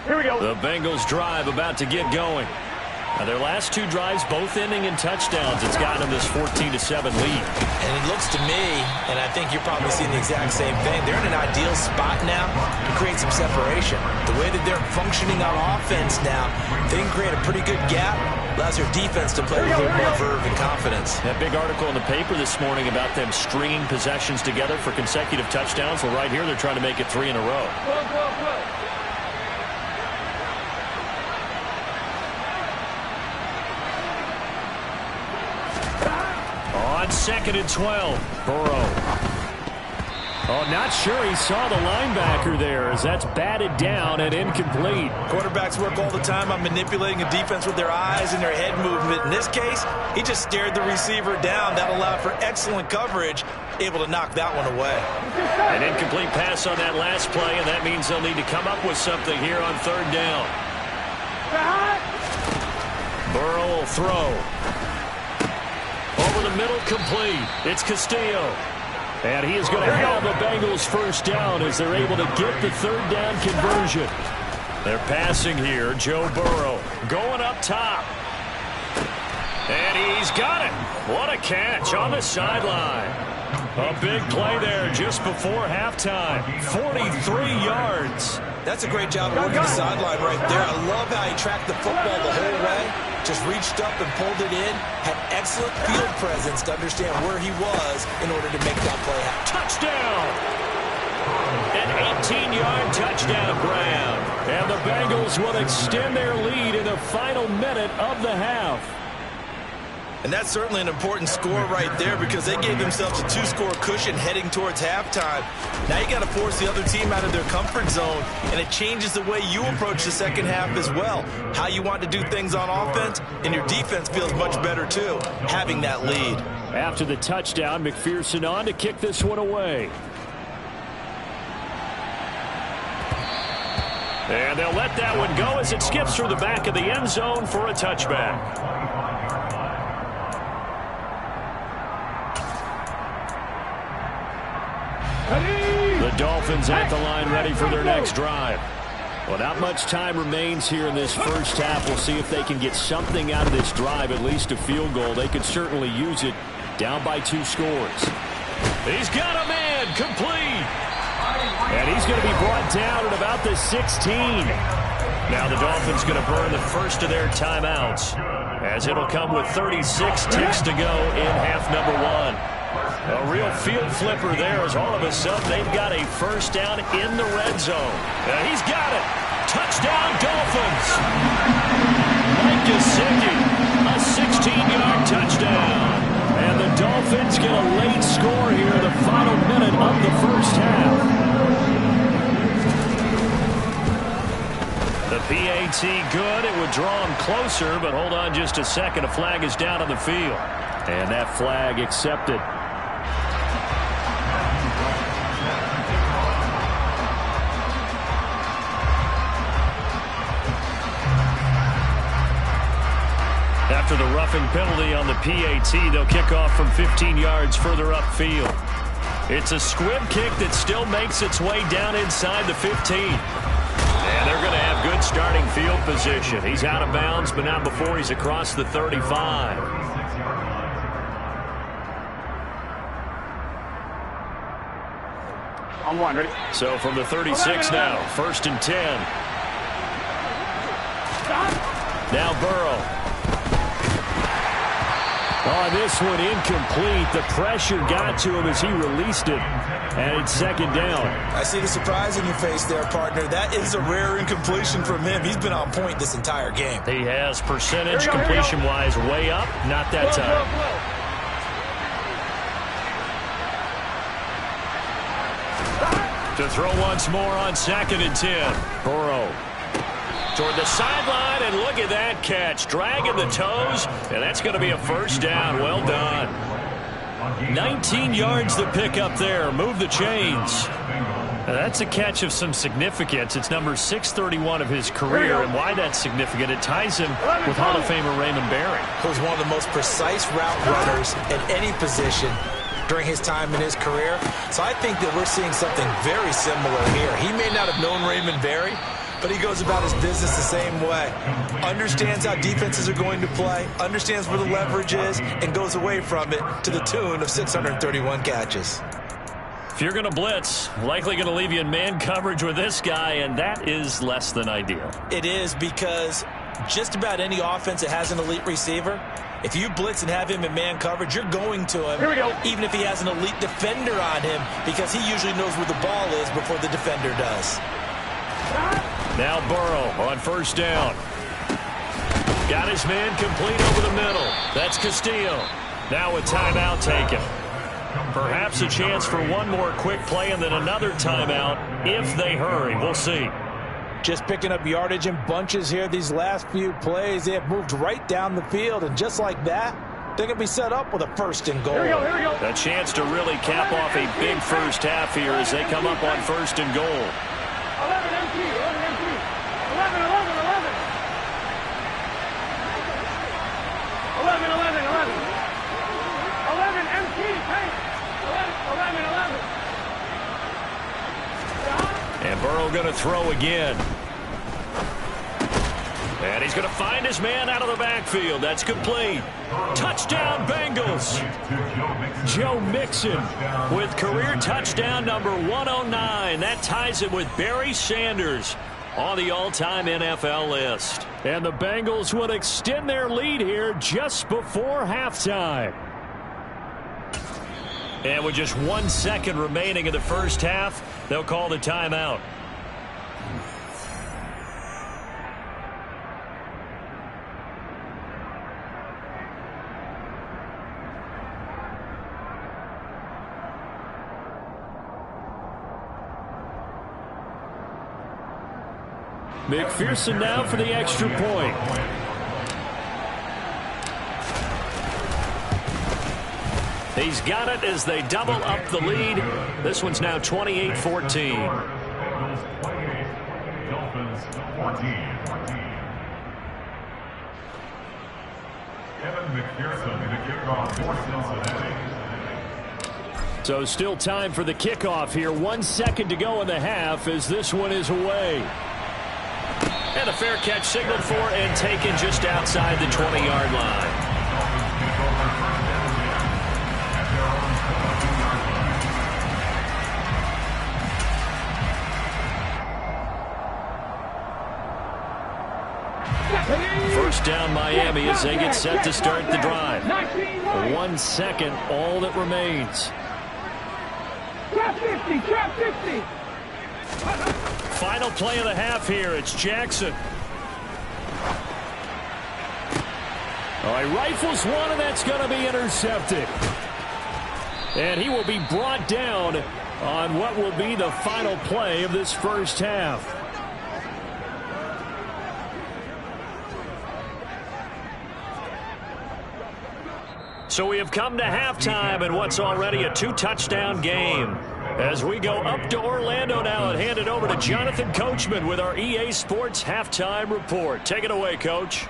The Bengals drive about to get going. Now their last two drives, both ending in touchdowns. It's gotten them this 14-7 lead. And it looks to me, and I think you're probably seeing the exact same thing, they're in an ideal spot now to create some separation. The way that they're functioning on offense now, they can create a pretty good gap. Allows their defense to play with a little more verve and confidence. That big article in the paper this morning about them stringing possessions together for consecutive touchdowns. Well, right here they're trying to make it 3 in a row. On 2nd and 12, Burrow. Oh, not sure he saw the linebacker there as that's batted down and incomplete. Quarterbacks work all the time on manipulating a defense with their eyes and their head movement. In this case, he just stared the receiver down. That allowed for excellent coverage, able to knock that one away. An incomplete pass on that last play, and that means they'll need to come up with something here on 3rd down. Burrow will throw. Over the middle, complete. It's Castillo. And he is going to have the Bengals first down as they're able to get the 3rd down conversion. They're passing here. Joe Burrow going up top. And he's got it. What a catch on the sideline. A big play there just before halftime. 43 yards. That's a great job of working the sideline right there. I love how he tracked the football the whole way. Just reached up and pulled it in. Had excellent field presence to understand where he was in order to make that play happen. Touchdown! An 18-yard touchdown grab. And the Bengals will extend their lead in the final minute of the half. And that's certainly an important score right there because they gave themselves a 2-score cushion heading towards halftime. Now you got to force the other team out of their comfort zone, and it changes the way you approach the second half as well. How you want to do things on offense, and your defense feels much better too, having that lead. After the touchdown, McPherson on to kick this one away. And they'll let that one go as it skips through the back of the end zone for a touchback. The Dolphins at the line ready for their next drive. Well, not much time remains here in this first half. We'll see if they can get something out of this drive, at least a field goal. They could certainly use it down by 2 scores. He's got a man complete. And he's going to be brought down at about the 16. Now the Dolphins going to burn the first of their timeouts as it'll come with 36 ticks to go in half number 1. A real field flipper there as all of a sudden they've got a first down in the red zone. He's got it. Touchdown Dolphins. Mike Gesicki, a 16-yard touchdown. And the Dolphins get a late score here in the final minute of the first half. The PAT good. It would draw him closer, but hold on just a second. A flag is down on the field. And that flag accepted. After the roughing penalty on the PAT, they'll kick off from 15 yards further upfield. It's a squib kick that still makes its way down inside the 15. And they're going to have good starting field position. He's out of bounds, but not before he's across the 35. On 1, ready? So from the 36 now, 1st and 10. Now Burrow. Oh, this one incomplete. The pressure got to him as he released it. And it's 2nd down. I see the surprise in your face there, partner. That is a rare incompletion from him. He's been on point this entire game. He has percentage completion-wise way up. Not that time. To throw once more on 2nd and 10. Burrow. Toward the sideline, and look at that catch. Dragging the toes, and that's going to be a first down. Well done. 19 yards to pick up there. Move the chains. Now that's a catch of some significance. It's number 631 of his career, and why that's significant, it ties him with Hall of Famer Raymond Barry. He was one of the most precise route runners at any position during his time in his career. So I think that we're seeing something very similar here. He may not have known Raymond Barry, but he goes about his business the same way. Understands how defenses are going to play, understands where the leverage is, and goes away from it to the tune of 631 catches. If you're going to blitz, likely going to leave you in man coverage with this guy, and that is less than ideal. It is, because just about any offense that has an elite receiver, if you blitz and have him in man coverage, you're going to him, Here we go. even if he has an elite defender on him, because he usually knows where the ball is before the defender does. Now Burrow on first down. Got his man complete over the middle. That's Castillo. Now a timeout taken. Perhaps a chance for one more quick play and then another timeout if they hurry. We'll see. Just picking up yardage in bunches here these last few plays. They have moved right down the field, and just like that, they're going to be set up with a first and goal. Here we go, here we go. A chance to really cap off a big first half here as they come up on first and goal. 11 MT, 11 MT. 11, 11, 11. 11, 11, 11. 11 MT, hey. 11, 11. And Burrow going to throw again. And he's going to find his man out of the backfield. That's complete. Touchdown, Bengals. Joe Mixon with career touchdown number 109. That ties him with Barry Sanders on the all-time NFL list. And the Bengals would extend their lead here just before halftime. And with just 1 second remaining in the first half, they'll call the timeout. McPherson now for the extra point. He's got it as they double up the lead. This one's now 28-14. So still time for the kickoff here. 1 second to go in the half as this one is away. And a fair catch signaled for and taken just outside the 20-yard line. First down Miami as they get set to start the drive. 1 second, all that remains. Trap 50, trap 50. Final play of the half here. It's Jackson. He rifles one, and that's going to be intercepted. And he will be brought down on what will be the final play of this first half. So we have come to halftime in what's already a 2-touchdown game. As we go up to Orlando now and hand it over to Jonathan Coachman with our EA Sports Halftime Report. Take it away, Coach.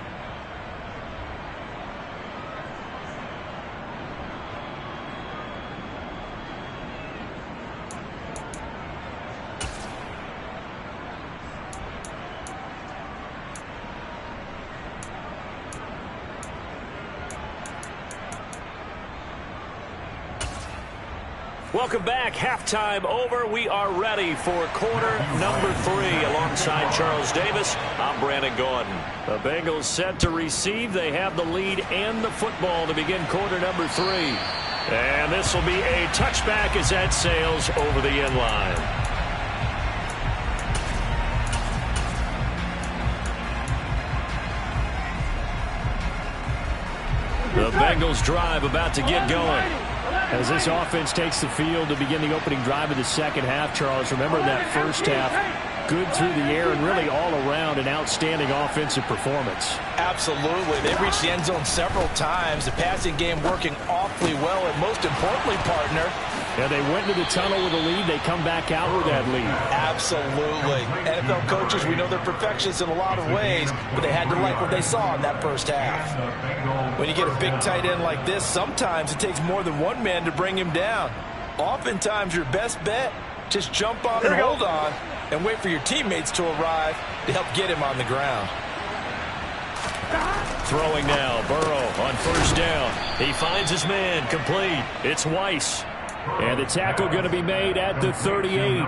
Welcome back. Halftime over. We are ready for quarter number 3. Alongside Charles Davis, I'm Brandon Gordon. The Bengals set to receive. They have the lead and the football to begin quarter number 3. And this will be a touchback as that sails over the end line. The Bengals drive about to get going. As this offense takes the field to begin the opening drive of the second half, Charles, remember that first half, good through the air and really all around an outstanding offensive performance. Absolutely. They reached the end zone several times. The passing game working awfully well, and most importantly, partner, yeah, they went into the tunnel with a lead. They come back out with that lead. Absolutely. NFL coaches, we know they're perfectionists in a lot of ways, but they had to like what they saw in that first half. When you get a big tight end like this, sometimes it takes more than one man to bring him down. Oftentimes, your best bet, just jump on and hold on and wait for your teammates to arrive to help get him on the ground. Throwing now, Burrow on first down. He finds his man, complete. It's Weiss. And the tackle going to be made at the 38.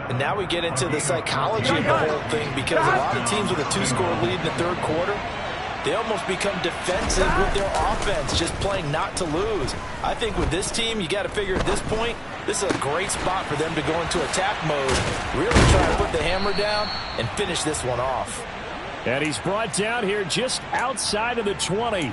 And now we get into the psychology of the whole thing, because a lot of teams with a 2-score lead in the third quarter, they almost become defensive with their offense, just playing not to lose. I think with this team, you got to figure at this point, this is a great spot for them to go into attack mode, really try to put the hammer down and finish this one off. And he's brought down here just outside of the 20.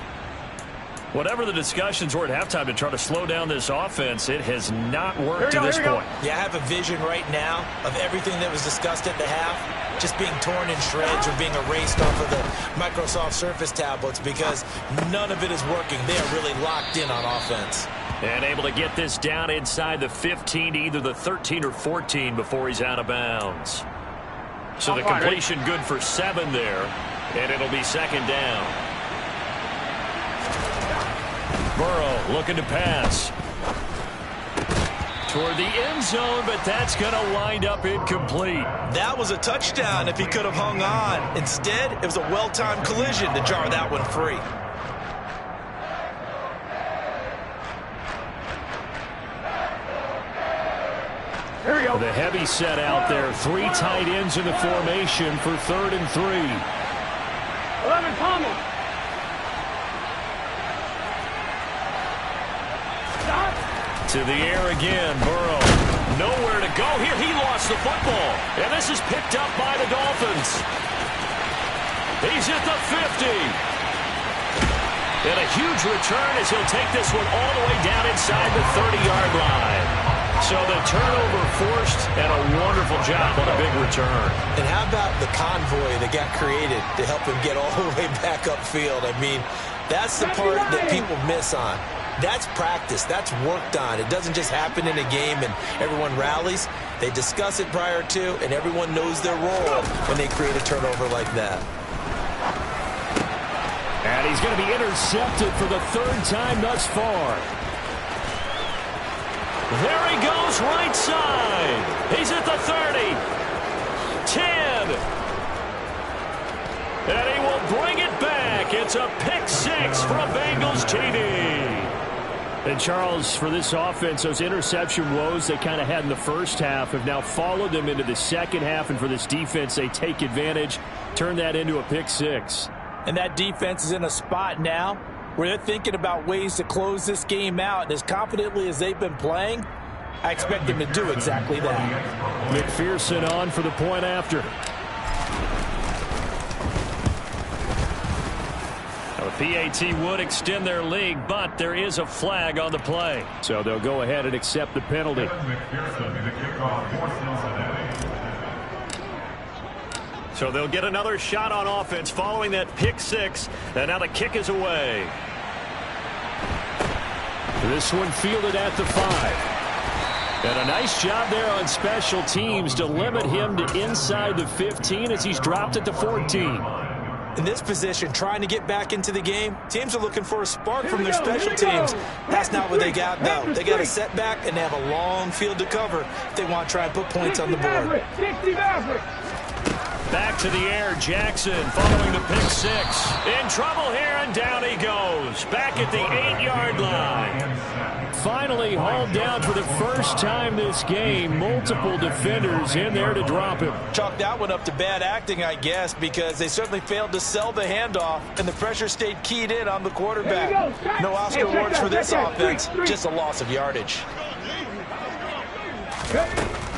Whatever the discussions were at halftime to try to slow down this offense, it has not worked to this point. Yeah, I have a vision right now of everything that was discussed at the half just being torn in shreds or being erased off of the Microsoft Surface tablets, because none of it is working. They are really locked in on offense. And able to get this down inside the 15 to either the 13 or 14 before he's out of bounds. So the completion good for 7 there, and it'll be second down. Burrow looking to pass toward the end zone, but that's going to wind up incomplete. That was a touchdown if he could have hung on. Instead, it was a well-timed collision to jar that one free. Here we go. The heavy set out there. 3 tight ends in the formation for 3rd and 3. 11, Thomas. To the air again, Burrow. Nowhere to go here. He lost the football. And this is picked up by the Dolphins. He's at the 50. And a huge return as he'll take this one all the way down inside the 30-yard line. So the turnover forced, and a wonderful job on a big return. And how about the convoy that got created to help him get all the way back upfield? I mean, that's the part that people miss on. That's practice. That's worked on. It doesn't just happen in a game and everyone rallies. They discuss it prior to, and everyone knows their role when they create a turnover like that. And he's going to be intercepted for the 3rd time thus far. There he goes, right side. He's at the 30. 10. And he will bring it back. It's a pick 6 for a Bengals TD. And Charles, for this offense, those interception woes they kind of had in the first half have now followed them into the second half. And for this defense, they take advantage, turn that into a pick 6. And that defense is in a spot now where they're thinking about ways to close this game out. And as confidently as they've been playing, I expect them to do exactly that. McPherson on for the point after. Now, the PAT would extend their lead, but there is a flag on the play. So they'll go ahead and accept the penalty. So they'll get another shot on offense following that pick 6. And now the kick is away. This one fielded at the 5. And a nice job there on special teams to limit him to inside the 15 as he's dropped at the 14. In this position, trying to get back into the game, teams are looking for a spark from their special teams. That's not what they got, though. They got a setback, and they have a long field to cover if they want to try and put points on the board. Back to the air, Jackson following the pick 6. In trouble here, and down he goes. Back at the 8-yard line. Finally hauled down for the first time this game. Multiple defenders in there to drop him. Chalk that one up to bad acting, I guess, because they certainly failed to sell the handoff, and the pressure stayed keyed in on the quarterback. No Oscar awards for this offense, just a loss of yardage.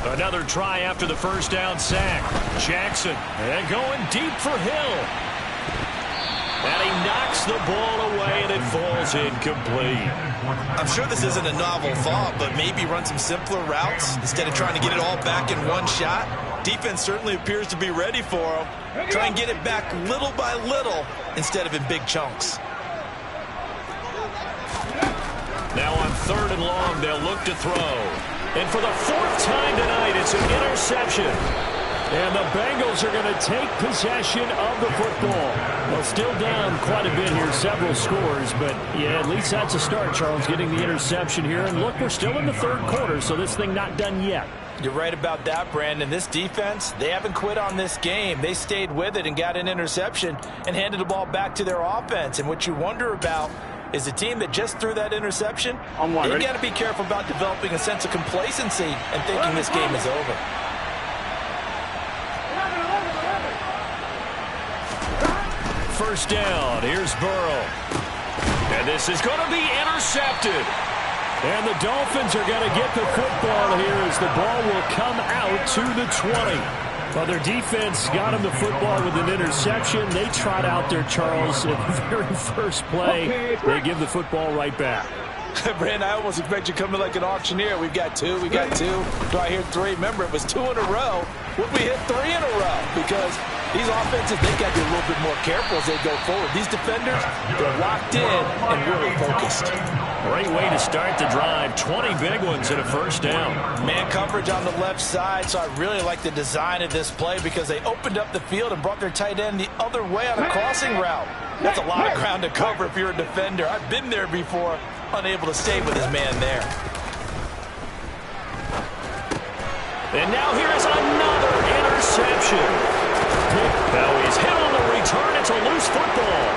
Another try after the first down sack. Jackson, and going deep for Hill. And he knocks the ball away, and it falls incomplete. I'm sure this isn't a novel thought, but maybe run some simpler routes instead of trying to get it all back in one shot. Defense certainly appears to be ready for him. Try and get it back little by little instead of in big chunks. Now on 3rd and long, they'll look to throw. And for the 4th time tonight, it's an interception. And the Bengals are going to take possession of the football. Well, still down quite a bit here, several scores, but yeah, at least that's a start, Charles, getting the interception here. And look, we're still in the third quarter, so this thing not done yet. You're right about that, Brandon. This defense, they haven't quit on this game. They stayed with it and got an interception and handed the ball back to their offense. And what you wonder about is the team that just threw that interception, they've got to be careful about developing a sense of complacency and thinking this game is over. First down, here's Burrow. And this is going to be intercepted. And the Dolphins are going to get the football here as the ball will come out to the 20. Well, their defense got him the football with an interception. They trot out there, Charles, at the very first play. They give the football right back. Brandon, I almost expect you to come in like an auctioneer. We've got two. Do I hear three? Remember, it was 2 in a row. Would we hit 3 in a row? Because these offenses, they've got to be a little bit more careful as they go forward. These defenders, they're locked in and really focused. Great way to start the drive. 20 big ones and a first down. Man coverage on the left side, so I really like the design of this play because they opened up the field and brought their tight end the other way on a crossing route. That's a lot of ground to cover if you're a defender. I've been there before, unable to stay with his man there. And now here is another interception. Now he's hit on the return. It's a loose football.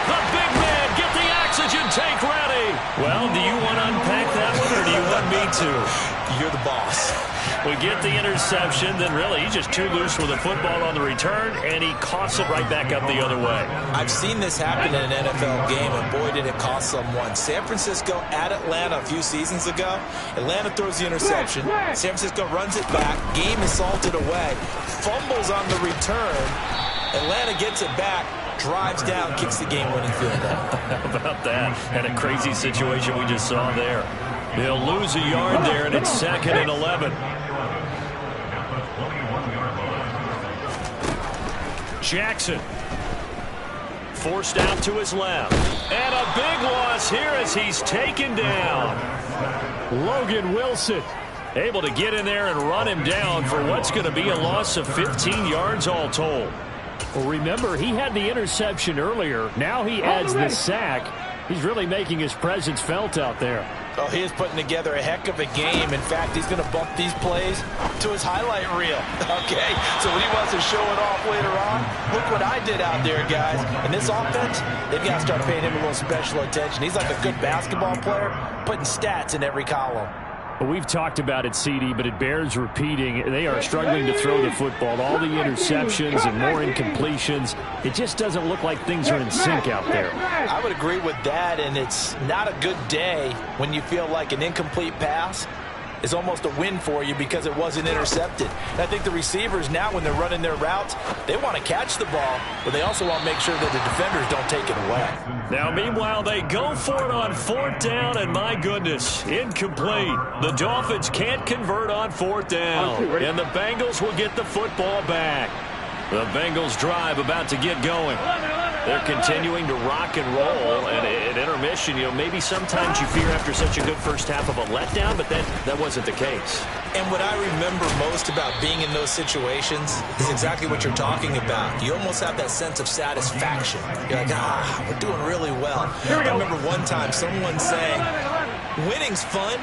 The big man, get the oxygen tank ready. Well, do you want to unpack that one or do you want me to? You're the boss. We get the interception, then really he's just too loose with the football on the return, and he coughs it right back up the other way. I've seen this happen in an NFL game, and boy, did it cost someone. San Francisco at Atlanta a few seasons ago. Atlanta throws the interception. San Francisco runs it back. Game is salted away. Fumbles on the return. Atlanta gets it back. Drives down, kicks the game-winning field goal. How about that? And a crazy situation we just saw there. They'll lose a yard there, and it's 2nd and 11. Jackson forced out to his left. And a big loss here as he's taken down. Logan Wilson able to get in there and run him down for what's going to be a loss of 15 yards all told. Well, remember, he had the interception earlier. Now he adds the sack. He's really making his presence felt out there. Oh, he is putting together a heck of a game. In fact, he's going to bump these plays to his highlight reel. Okay, so when he wants to show it off later on, look what I did out there, guys. And this offense, they've got to start paying him a little special attention. He's like a good basketball player, putting stats in every column. Well, we've talked about it, CD, but it bears repeating. They are struggling to throw the football. All the interceptions and more incompletions. It just doesn't look like things are in sync out there. I would agree with that, and it's not a good day when you feel like an incomplete pass is almost a win for you because it wasn't intercepted. And I think the receivers now, when they're running their routes, they want to catch the ball, but they also want to make sure that the defenders don't take it away. Now, meanwhile, they go for it on 4th down, and my goodness, incomplete. The Dolphins can't convert on 4th down, and the Bengals will get the football back. The Bengals drive about to get going. They're continuing to rock and roll, and at intermission, maybe sometimes you fear after such a good first half of a letdown, but that wasn't the case. And what I remember most about being in those situations is exactly what you're talking about. You almost have that sense of satisfaction. You're like, we're doing really well. I remember one time someone saying, winning's fun,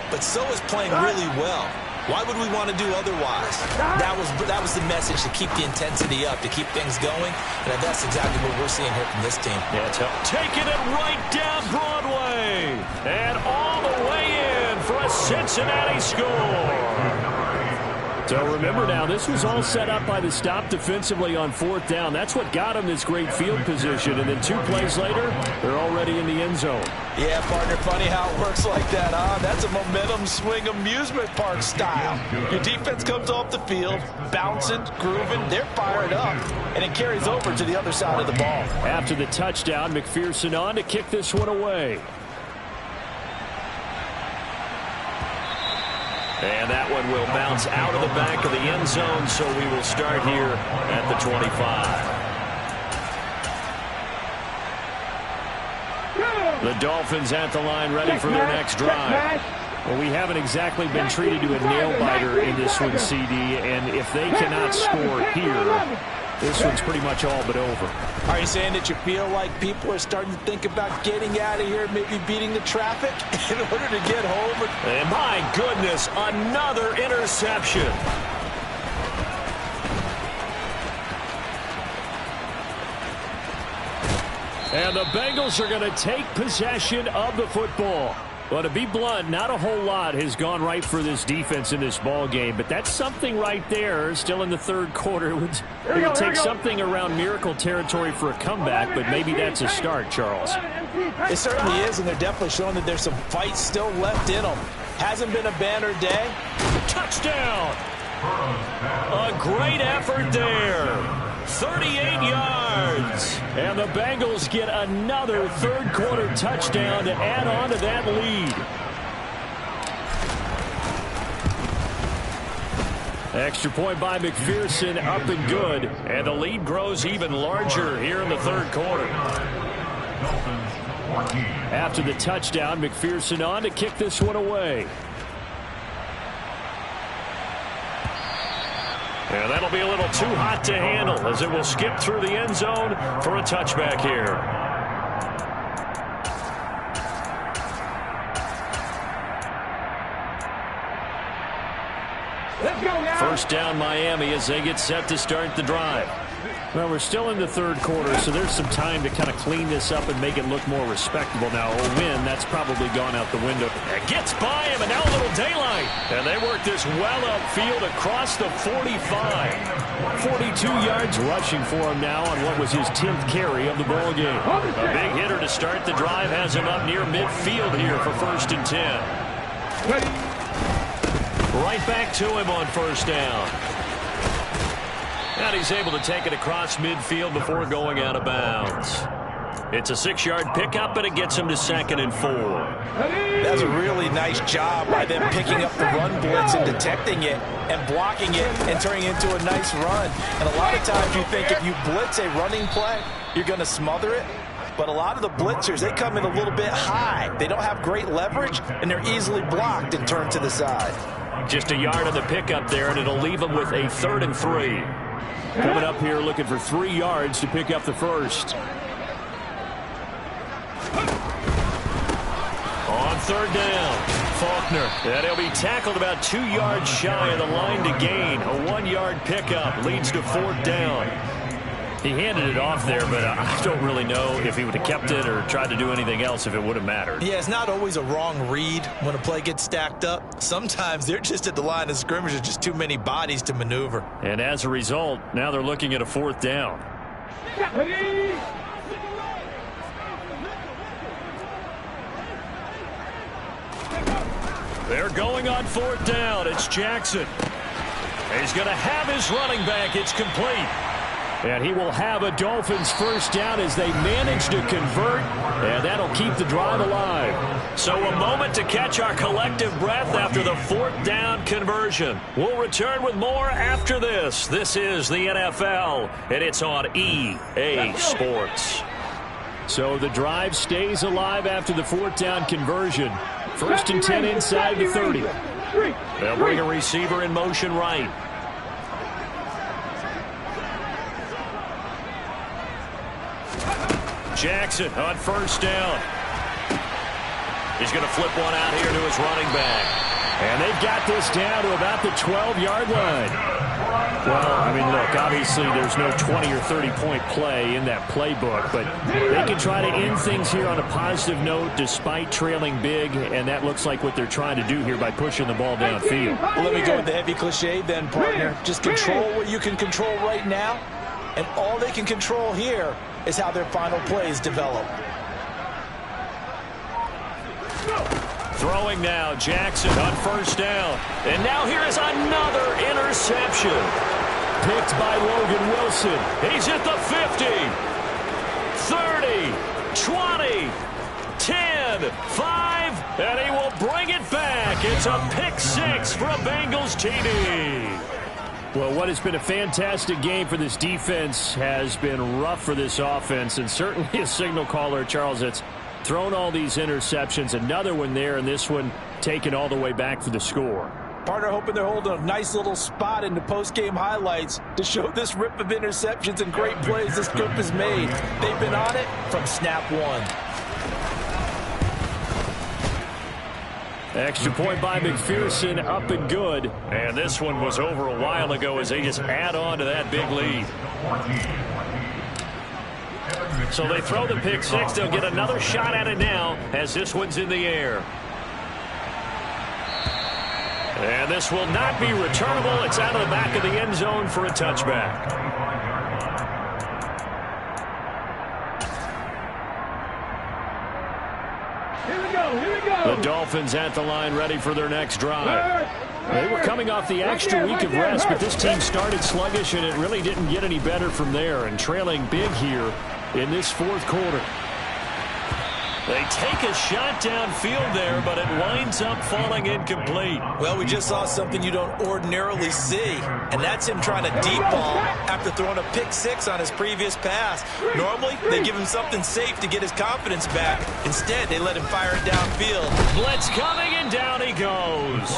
but so is playing really well. Why would we want to do otherwise? That was the message, to keep the intensity up, to keep things going, and that's exactly what we're seeing here from this team. Yeah, taking it right down Broadway, and all the way in for a Cincinnati score. So remember now, this was all set up by the stop defensively on 4th down. That's what got them this great field position, and then 2 plays later, they're already in the end zone. Yeah, partner, funny how it works like that, huh? That's a momentum swing amusement park style. Your defense comes off the field, bouncing, grooving, they're fired up, and it carries over to the other side of the ball. After the touchdown, McPherson on to kick this one away. And that one will bounce out of the back of the end zone, so we will start here at the 25. The Dolphins at the line, ready for their next drive. Well, we haven't exactly been treated to a nail-biter in this one, CD, and if they cannot score here, this one's pretty much all but over. Are you saying that you feel like people are starting to think about getting out of here, maybe beating the traffic in order to get home? And my goodness, another interception. And the Bengals are going to take possession of the football. Well, to be blunt, not a whole lot has gone right for this defense in this ball game, but that's something right there. Still in the third quarter. It would take something around miracle territory for a comeback, but maybe that's a start, Charles. It certainly is, and they're definitely showing that there's some fight still left in them. Hasn't been a banner day. Touchdown! A great effort there. 38 yards. And the Bengals get another third quarter touchdown to add on to that lead. Extra point by McPherson, up and good. And the lead grows even larger here in the third quarter. After the touchdown, McPherson on to kick this one away. And that'll be a little too hot to handle as it will skip through the end zone for a touchback here. Let's go now. First down Miami as they get set to start the drive. Well, we're still in the third quarter, so there's some time to kind of clean this up and make it look more respectable. Now, a win, that's probably gone out the window. It gets by him, and now a little daylight. And they work this well upfield across the 45. 42 yards rushing for him now on what was his 10th carry of the ball game. A big hitter to start the drive has him up near midfield here for 1st and 10. Right back to him on first down. And he's able to take it across midfield before going out of bounds. It's a 6-yard pickup, and it gets him to 2nd and 4. That's a really nice job by them picking up the run blitz and detecting it and blocking it and turning it into a nice run. And a lot of times you think if you blitz a running play, you're going to smother it. But a lot of the blitzers, they come in a little bit high. They don't have great leverage, and they're easily blocked and turned to the side. Just a yard on the pickup there, and it'll leave them with a 3rd and 3. Coming up here looking for 3 yards to pick up the first. On 3rd down, Faulkner. And he'll be tackled about 2 yards shy of the line to gain. A 1-yard pickup leads to 4th down. He handed it off there, but I don't really know if he would have kept it or tried to do anything else if it would have mattered. Yeah, it's not always a wrong read when a play gets stacked up. Sometimes they're just at the line of scrimmage. There's just too many bodies to maneuver. And as a result, now they're looking at a 4th down. They're going on 4th down. It's Jackson. He's going to have his running back. It's complete. And he will have a Dolphins first down as they manage to convert, and that'll keep the drive alive. So a moment to catch our collective breath after the 4th down conversion. We'll return with more after this. This is the NFL, and it's on EA Sports. So the drive stays alive after the 4th down conversion. 1st and 10 inside the 30. They'll bring a receiver in motion right. Jackson on 1st down. He's going to flip one out here to his running back. And they've got this down to about the 12-yard line. Well, I mean, look, obviously there's no 20 or 30-point play in that playbook, but they can try to end things here on a positive note despite trailing big, and that looks like what they're trying to do here by pushing the ball downfield. Well, let me go with the heavy cliche then, partner. Just control what you can control right now, and all they can control here is how their final plays develop. Throwing now, Jackson on 1st down. And now here is another interception. Picked by Logan Wilson. He's at the 50, 30, 20, 10, 5, and he will bring it back. It's a pick 6 for a Bengals TD. Well, what has been a fantastic game for this defense has been rough for this offense, and certainly a signal caller, Charles, that's thrown all these interceptions. Another one there, and this one taken all the way back for the score. Partner hoping they're holding a nice little spot in the post-game highlights to show this rip of interceptions and great plays this group has made. They've been on it from snap one. Extra point by McPherson, up and good. And this one was over a while ago as they just add on to that big lead. So they throw the pick six. They'll get another shot at it now as this one's in the air. And this will not be returnable. It's out of the back of the end zone for a touchback. The Dolphins at the line ready for their next drive. They were coming off the extra week of rest, but this team started sluggish, and it really didn't get any better from there, and trailing big here in this fourth quarter. They take a shot downfield there, but it winds up falling incomplete. Well, we just saw something you don't ordinarily see, and that's him trying to deep ball after throwing a pick six on his previous pass. Normally, they give him something safe to get his confidence back. Instead, they let him fire it downfield. Blitz coming, and down he goes.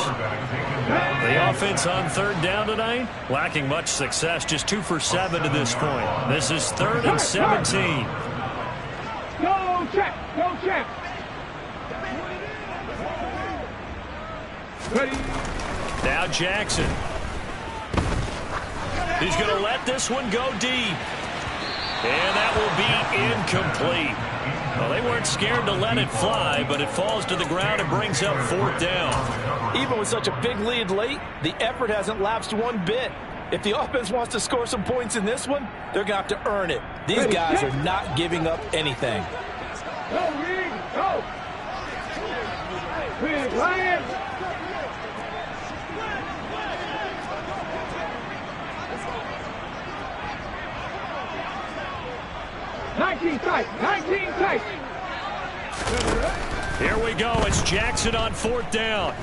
The offense on third down tonight, lacking much success, just 2 for 7 to this point. This is 3rd and 17. Go check! Go check! Ready? Now Jackson. He's going to let this one go deep. And that will be incomplete. Well, they weren't scared to let it fly, but it falls to the ground and brings up 4th down. Even with such a big lead late, the effort hasn't lapsed one bit. If the offense wants to score some points in this one, they're going to have to earn it. These guys are not giving up anything. Go, Reed! Go! Reed, Ryan! Nineteen tight! Here we go. It's Jackson on 4th down.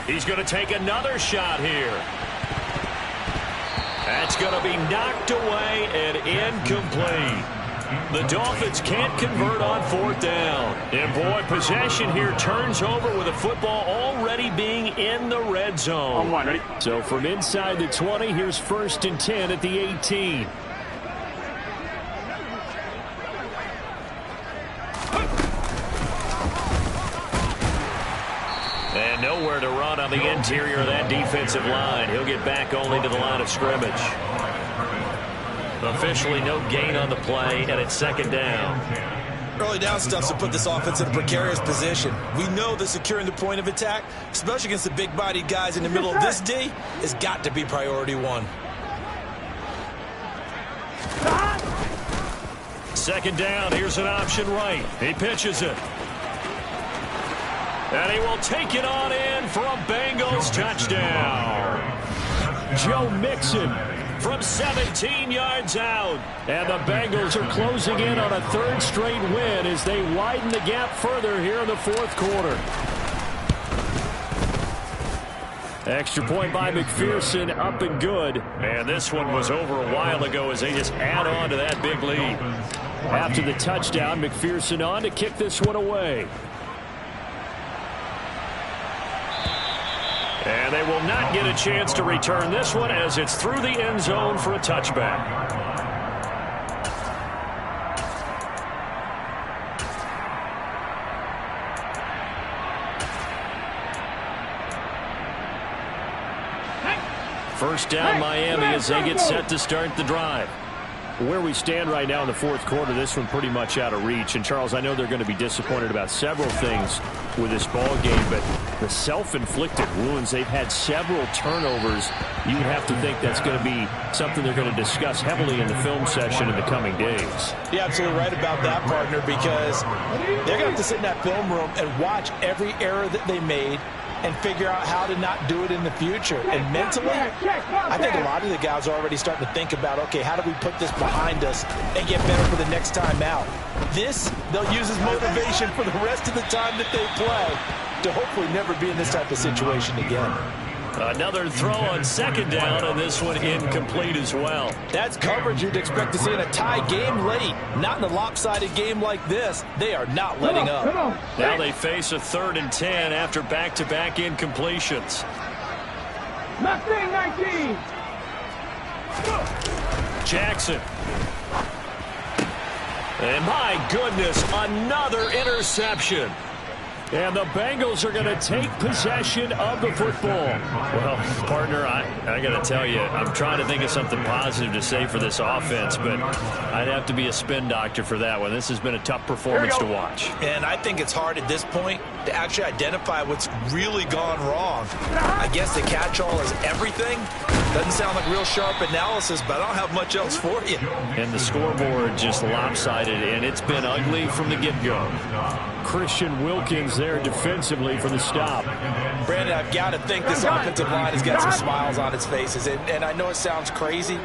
He's going to take another shot here. That's going to be knocked away and incomplete. The Dolphins can't convert on 4th down. And boy, possession here turns over with the football already being in the red zone. Ready? So from inside the 20, here's 1st and 10 at the 18. And nowhere to run on the interior of that defensive line. He'll get back only to the line of scrimmage. Officially no gain on the play, and it's 2nd down. Early down stuff's to put this offense in a precarious position. We know that securing the point of attack, especially against the big-bodied guys in the middle of this D, has got to be priority one. 2nd down. Here's an option right. He pitches it. And he will take it on in for a Bengals touchdown. Joe Mixon from 17 yards out. And the Bengals are closing in on a 3rd straight win as they widen the gap further here in the 4th quarter. Extra point by McPherson, up and good. And this one was over a while ago as they just add on to that big lead. After the touchdown, McPherson on to kick this one away. And they will not get a chance to return this one as it's through the end zone for a touchback. First down Miami as they get set to start the drive. Where we stand right now in the 4th quarter, this one pretty much out of reach. And, Charles, I know they're going to be disappointed about several things with this ball game, but the self-inflicted wounds, they've had several turnovers. You would have to think that's going to be something they're going to discuss heavily in the film session in the coming days. You're absolutely right about that, partner, because they're going to have to sit in that film room and watch every error that they made and figure out how to not do it in the future. And mentally, I think a lot of the guys are already starting to think about, okay, how do we put this behind us and get better for the next time out? This, they'll use as motivation for the rest of the time that they play to hopefully never be in this type of situation again. Another throw on second down, and this one incomplete as well. That's coverage you'd expect to see in a tie game late. Not in a lopsided game like this. They are not letting up. Now they face a 3rd and 10 after back-to-back incompletions. Mustang 19. Jackson. And my goodness, another interception. And the Bengals are going to take possession of the football. Well, partner, I got to tell you, I'm trying to think of something positive to say for this offense, but I'd have to be a spin doctor for that one. This has been a tough performance to watch. And I think it's hard at this point to actually identify what's really gone wrong. I guess the catch-all is everything. Doesn't sound like real sharp analysis, but I don't have much else for you. And the scoreboard just lopsided, and it's been ugly from the get-go. Christian Wilkins there defensively for the stop. Brandon, I've got to think this offensive line has got some smiles on its faces. And I know it sounds crazy,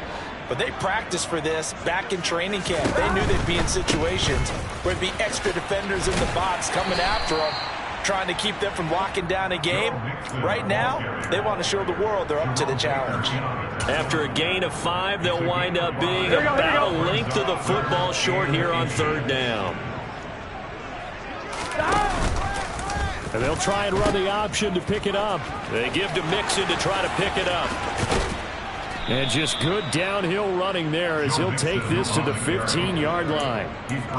but they practiced for this back in training camp. They knew they'd be in situations where there'd be extra defenders in the box coming after them, trying to keep them from locking down a game. Right now, they want to show the world they're up to the challenge. After a gain of 5, they'll wind up being about a length of the football short here on 3rd down. And they'll try and run the option to pick it up. They give to Mixon to try to pick it up. And just good downhill running there as he'll take this to the 15-yard line.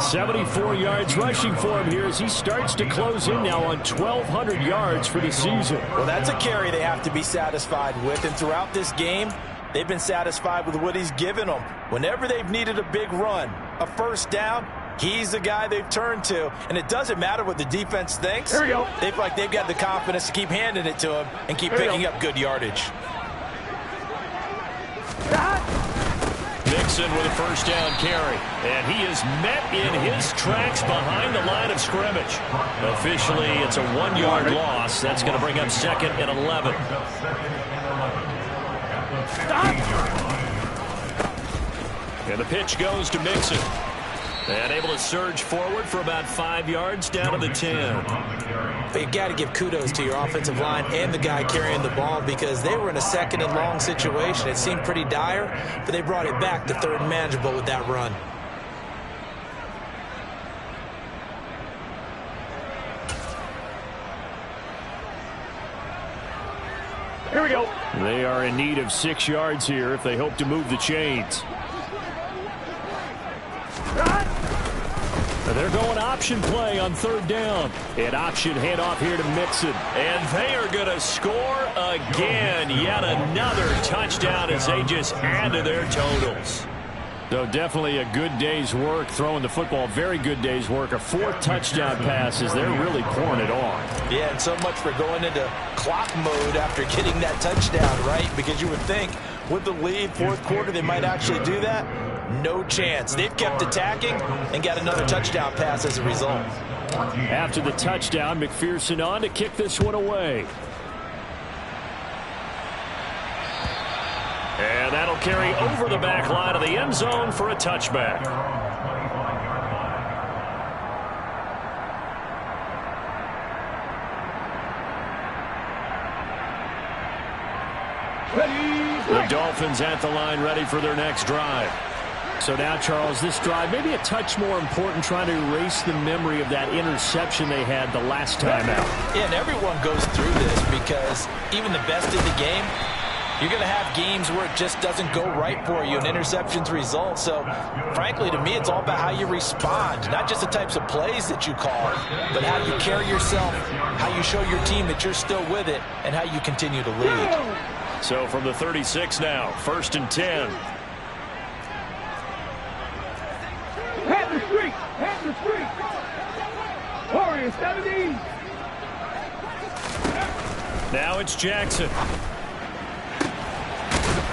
74 yards rushing for him here as he starts to close in now on 1,200 yards for the season. Well, that's a carry they have to be satisfied with. And throughout this game, they've been satisfied with what he's given them. Whenever they've needed a big run, a first down, he's the guy they've turned to. And it doesn't matter what the defense thinks. Here we go. They feel like they've got the confidence to keep handing it to him and keep picking up good yardage. Mixon with a first down carry. And he is met in his tracks behind the line of scrimmage. Officially, it's a 1-yard loss. That's going to bring up 2nd and 11. And the pitch goes to Mixon. And able to surge forward for about 5 yards down to the 10. But you got to give kudos to your offensive line and the guy carrying the ball because they were in a 2nd and long situation. It seemed pretty dire, but they brought it back to 3rd and manageable with that run. Here we go. They are in need of 6 yards here if they hope to move the chains. They're going option play on 3rd down. An option handoff here to Mixon. And they are going to score again. Yet another touchdown as they just add to their totals. So definitely a good day's work throwing the football. Very good day's work. A 4th touchdown pass as they're really pouring it on. Yeah, and so much for going into clock mode after getting that touchdown, right? Because you would think with the lead, 4th quarter, they might actually do that. No chance. They've kept attacking and got another touchdown pass as a result. After the touchdown, McPherson on to kick this one away. And that'll carry over the back line of the end zone for a touchback. The Dolphins at the line ready for their next drive. So now, Charles, this drive maybe a touch more important, trying to erase the memory of that interception they had the last time out. Yeah, and everyone goes through this because even the best in the game, you're going to have games where it just doesn't go right for you and interceptions result. So, frankly, to me, it's all about how you respond, not just the types of plays that you call, but how you carry yourself, how you show your team that you're still with it, and how you continue to lead. So from the 36 now, 1st and 10. Head the street. Head the street. Warrior 70. Now it's Jackson.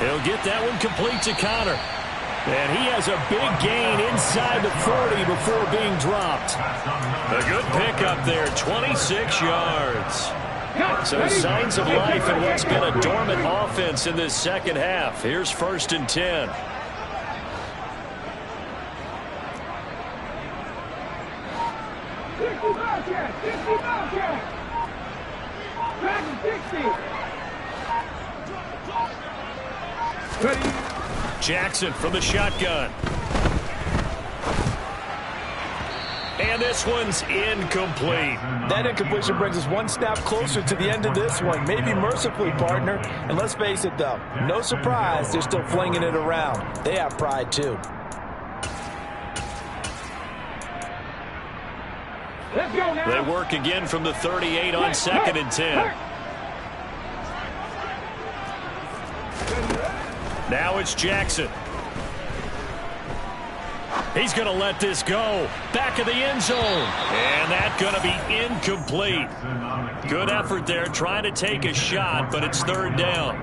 He'll get that one complete to Connor. And he has a big gain inside the 40 before being dropped. A good pickup there, 26 yards. So signs of life in what's been a dormant offense in this second half. Here's 1st and 10. Jackson from the shotgun. And this one's incomplete. That incompletion brings us one snap closer to the end of this one. Maybe mercifully, partner. And let's face it, though, no surprise, they're still flinging it around. They have pride, too. Let's go now. They work again from the 38 on 2nd and 10. Now it's Jackson. He's going to let this go. Back of the end zone. And that's going to be incomplete. Good effort there trying to take a shot, but it's 3rd down.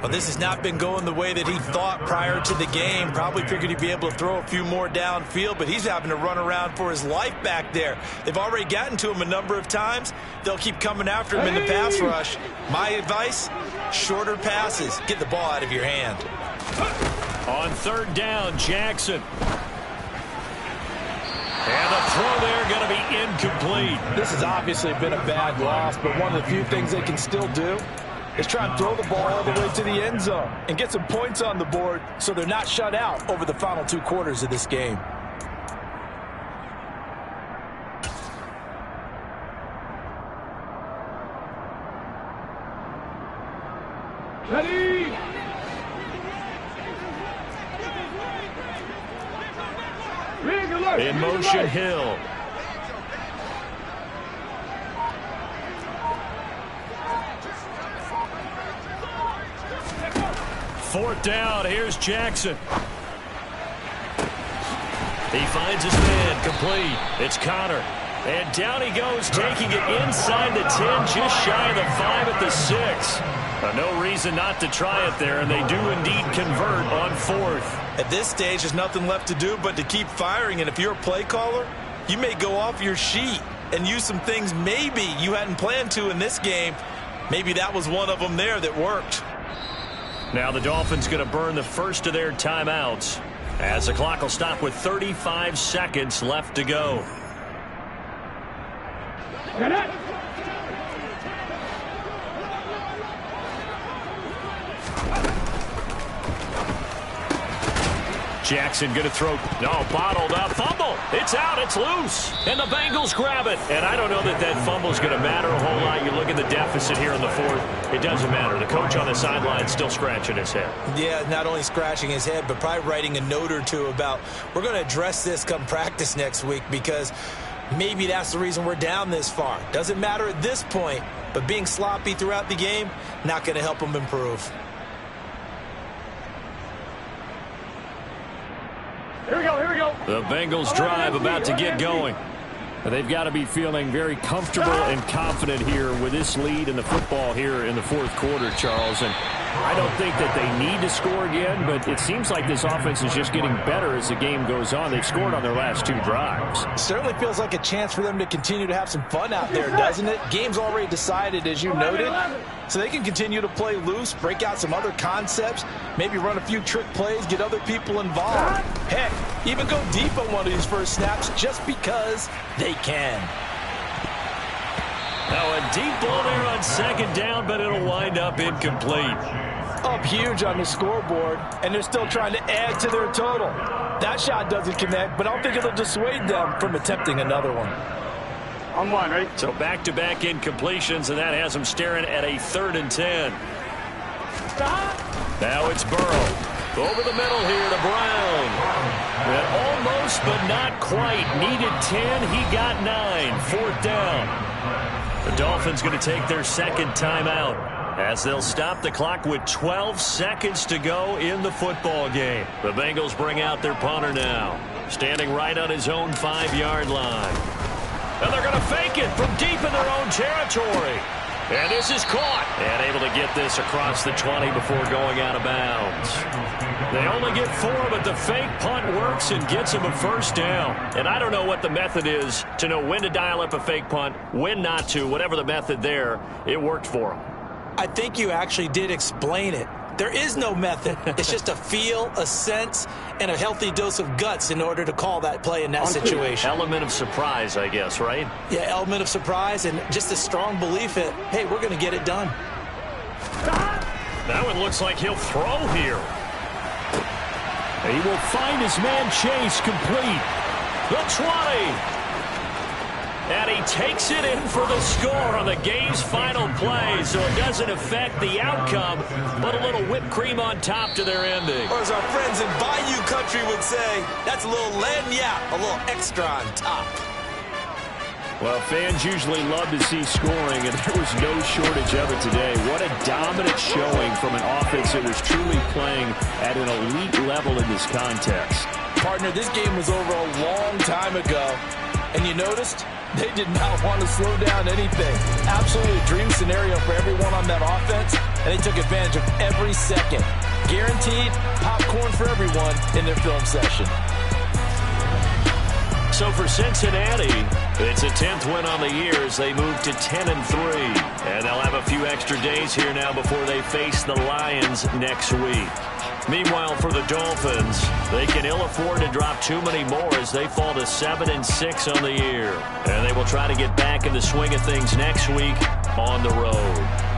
Well, this has not been going the way that he thought prior to the game. Probably figured he'd be able to throw a few more downfield, but he's having to run around for his life back there. They've already gotten to him a number of times. They'll keep coming after him in the pass rush. My advice, shorter passes. Get the ball out of your hand. On 3rd down, Jackson. And the throw there going to be incomplete. This has obviously been a bad loss, but one of the few things they can still do is try and throw the ball all the way to the end zone and get some points on the board so they're not shut out over the final 2 quarters of this game. Ready. In motion, Hill. Fourth down, here's Jackson. He finds his man, complete. It's Connor. And down he goes, taking it inside the 10, just shy of the 5 at the 6. No reason not to try it there, and they do indeed convert on 4th. At this stage, there's nothing left to do but to keep firing, and if you're a play caller, you may go off your sheet and use some things maybe you hadn't planned to in this game. Maybe that was one of them there that worked. Now the Dolphins going to burn the first of their timeouts as the clock will stop with 35 seconds left to go. Jackson going to throw. No, bottled up. Fumble. It's out. It's loose. And the Bengals grab it. And I don't know that that fumble is going to matter a whole lot. You look at the deficit here in the 4th. It doesn't matter. The coach on the sideline still scratching his head. Yeah, not only scratching his head, but probably writing a note or two about we're going to address this come practice next week because maybe that's the reason we're down this far. Doesn't matter at this point, but being sloppy throughout the game, not going to help them improve. Here we go, here we go. The Bengals drive about to get going. They've got to be feeling very comfortable and confident here with this lead in the football here in the 4th quarter, Charles. And I don't think that they need to score again, but it seems like this offense is just getting better as the game goes on. They've scored on their last 2 drives. It certainly feels like a chance for them to continue to have some fun out there, doesn't it? Game's already decided, as you noted, so they can continue to play loose, break out some other concepts, maybe run a few trick plays, get other people involved. Heck, even go deep on one of these first snaps just because they can. Now a deep ball there on 2nd down, but it'll wind up incomplete. Up huge on the scoreboard, and they're still trying to add to their total. That shot doesn't connect, but I don't think it'll dissuade them from attempting another one. On 1, right? So back-to-back incompletions, and that has them staring at a 3rd and 10. Now it's Burrow. Over the middle here to Brown. And almost, but not quite. Needed 10. He got 9. 4th down. The Dolphins going to take their 2nd timeout as they'll stop the clock with 12 seconds to go in the football game. The Bengals bring out their punter now, standing right on his own 5-yard line. And they're going to fake it from deep in their own territory. And this is caught. And able to get this across the 20 before going out of bounds. They only get 4, but the fake punt works and gets them a 1st down. And I don't know what the method is to know when to dial up a fake punt, when not to. Whatever the method there, it worked for them. I think you actually did explain it. There is no method. It's just a feel, a sense, and a healthy dose of guts in order to call that play in that situation. Element of surprise, I guess, right? Yeah, element of surprise and just a strong belief that, hey, we're going to get it done. That one looks like he'll throw here. He will find his man Chase complete. The 20. And he takes it in for the score on the game's final play, so it doesn't affect the outcome, but a little whipped cream on top to their ending. Or as our friends in Bayou country would say, that's a little lagniappe, a little extra on top. Well, fans usually love to see scoring, and there was no shortage of it today. What a dominant showing from an offense that was truly playing at an elite level in this context. Partner, this game was over a long time ago, and you noticed they did not want to slow down anything. Absolutely a dream scenario for everyone on that offense, and they took advantage of every second. Guaranteed popcorn for everyone in their film session. So for Cincinnati, it's a 10th win on the year as they move to 10-3. And they'll have a few extra days here now before they face the Lions next week. Meanwhile, for the Dolphins, they can ill afford to drop too many more as they fall to 7-6 on the year. And they will try to get back in the swing of things next week on the road.